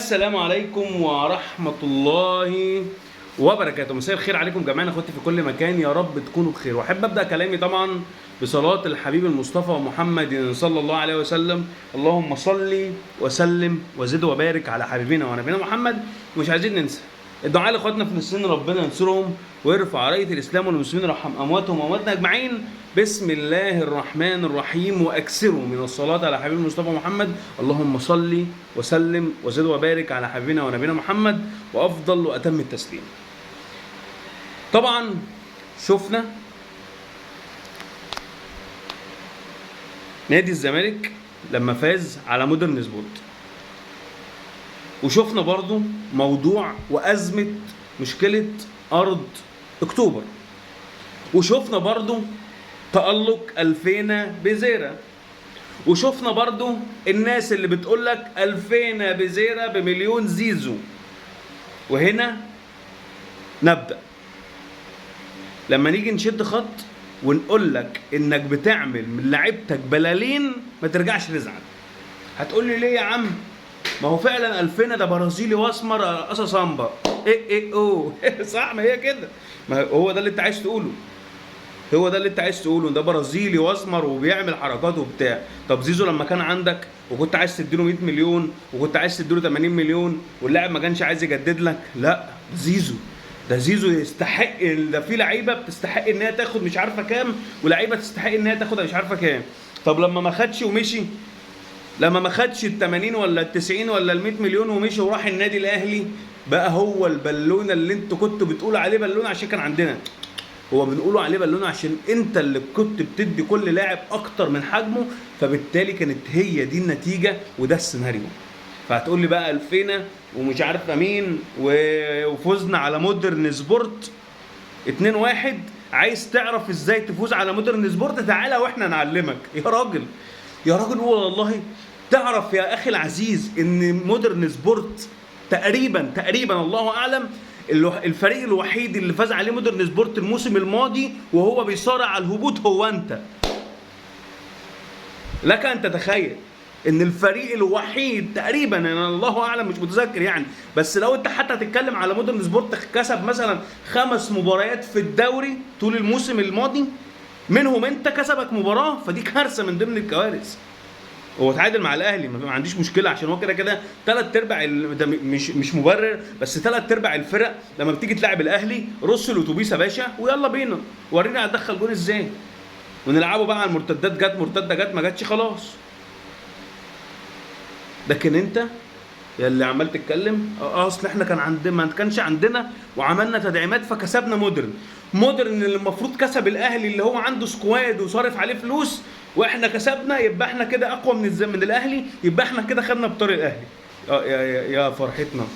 السلام عليكم ورحمة الله وبركاته. مساء الخير عليكم جميعا اخواتي في كل مكان، يا رب تكونوا بخير. واحب ابدا كلامي طبعا بصلاة الحبيب المصطفى محمد صلى الله عليه وسلم. اللهم صل وسلم وزد وبارك على حبيبنا ونبينا محمد. ومش عايزين ننسى الدعاء لاخواتنا في فلسطين، ربنا ينصرهم ويرفع راية الاسلام والمسلمين، يرحم امواتهم وامواتنا اجمعين. بسم الله الرحمن الرحيم. واكثروا من الصلاة على حبيب المصطفى محمد. اللهم صل وسلم وزد وبارك على حبيبنا ونبينا محمد، وافضل واتم التسليم. طبعا شفنا نادي الزمالك لما فاز على مودرن سبورت، وشفنا برضو موضوع وأزمة مشكلة أرض أكتوبر، وشفنا برضو تألق الفينا بزيرة، وشفنا برضو الناس اللي بتقولك الفينا بزيرة بمليون زيزو. وهنا نبدأ لما نيجي نشد خط ونقولك انك بتعمل من لعيبتك بلالين ما ترجعش تزعل. هتقولي ليه يا عم؟ ما هو فعلا الفينا ده برازيلي واسمر قصا سامبا اوه صح، ما هي كده، ما هو ده اللي انت عايز تقوله، هو ده اللي انت عايز تقوله، ده برازيلي واسمر وبيعمل حركات وبتاع. طب زيزو لما كان عندك وكنت عايز تديله 100 مليون وكنت عايز تديله 80 مليون واللاعب ما كانش عايز يجدد لك، لا زيزو يستحق. ده في لعيبه بتستحق ان هي تاخد مش عارفه كام، ولعيبه تستحق ان هي تاخد مش عارفه كام. طب لما ما خدش ومشي، لما ما خدش ال 80 ولا ال 90 ولا ال 100 مليون ومشي وراح النادي الاهلي، بقى هو البالونه اللي انتوا كنتوا بتقولوا عليه بالونه عشان كان عندنا. هو بنقوله عليه بالونه عشان انت اللي كنت بتدي كل لاعب اكتر من حجمه، فبالتالي كانت هي دي النتيجه وده السيناريو. فهتقول لي بقى الفينا ومش عارفه مين وفوزنا على مودرن سبورت 2-1. عايز تعرف ازاي تفوز على مودرن سبورت؟ تعالى واحنا نعلمك. يا راجل والله تعرف يا اخي العزيز ان مودرن سبورت تقريبا الله اعلم الفريق الوحيد اللي فاز عليه مودرن سبورت الموسم الماضي وهو بيصارع على الهبوط هو انت. لك ان تتخيل ان الفريق الوحيد تقريبا، انا الله اعلم مش متذكر يعني، بس لو انت حتى تتكلم على مودرن سبورت كسب مثلا 5 مباريات في الدوري طول الموسم الماضي، منهم انت كسبك مباراه، فدي كارثه من ضمن الكوارث. هو تعادل مع الاهلي ما عنديش مشكله، عشان هو كده 3/4 ده مش مبرر، بس 3/4 الفرق لما بتيجي تلعب الاهلي رص الاتوبيس يا باشا ويلا بينا ورينا هتدخل جول ازاي، ونلعبوا بقى على المرتدات. جت مرتده جت ما جاتش خلاص. لكن انت يا اللي عمال تتكلم اصل احنا كان عندنا ما كانش عندنا وعملنا تدعيمات فكسبنا مودرن اللي المفروض كسب الاهلي اللي هو عنده سكواد وصارف عليه فلوس، واحنا كسبنا، يبقى احنا كده اقوى من الاهلي، يبقى احنا كده خدنا بطار الاهلي. يا فرحتنا،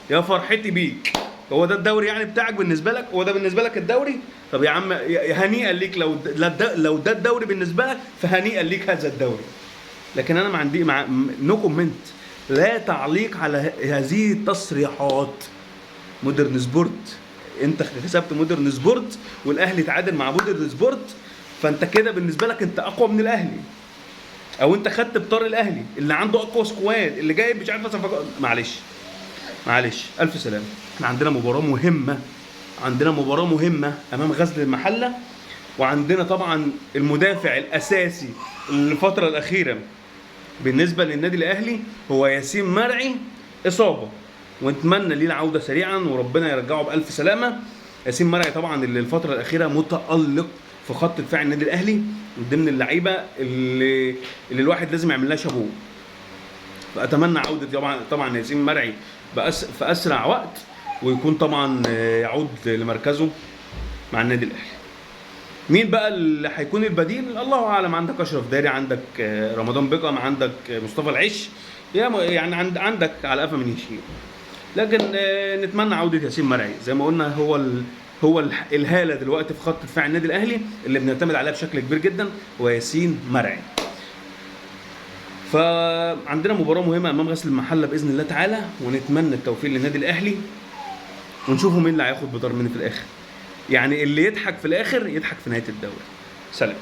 يا فرحتي بيك. هو ده الدوري يعني بتاعك بالنسبه لك؟ هو ده بالنسبه لك الدوري؟ طب يا عم هنيئا ليك لو ده الدوري بالنسبه لك، فهنيئا ليك هذا الدوري. لكن انا ما عندي نو كومنت، لا تعليق على هذه التصريحات. مودرن سبورت، انت كسبت مودرن سبورت والاهلي تعادل مع مودرن سبورت، فانت كده بالنسبه لك انت اقوى من الاهلي، او انت خدت بطار الاهلي اللي عنده اقوى سكواد اللي جايب مش عارف صفقات. معلش الف سلامه. احنا عندنا مباراه مهمه امام غزل المحله، وعندنا طبعا المدافع الاساسي الفتره الاخيره بالنسبه للنادي الاهلي هو ياسين مرعي، اصابه، ونتمنى ليه العوده سريعا وربنا يرجعه بالف سلامه. ياسين مرعي طبعا اللي الفتره الاخيره متالق في خط دفاع النادي الاهلي، من ضمن اللعيبه اللي الواحد لازم يعمل لها شابوه. فاتمنى عوده طبعا ياسين مرعي في اسرع وقت، ويكون طبعا يعود لمركزه مع النادي الاهلي. مين بقى اللي هيكون البديل؟ الله اعلم. عندك اشرف داري، عندك رمضان بيقم، عندك مصطفى العش، يعني عندك على قفا من يشيل. لكن نتمنى عوده ياسين مرعي. زي ما قلنا هو الهاله دلوقتي في خط دفاع النادي الاهلي اللي بنعتمد عليها بشكل كبير جدا هو ياسين مرعي. فعندنا مباراه مهمه امام غزل المحله باذن الله تعالى، ونتمنى التوفيق للنادي الاهلي، ونشوفوا مين اللي هياخد بطار مني في الاخر. يعني اللي يضحك في الاخر يضحك في نهايه الدوري. سلام.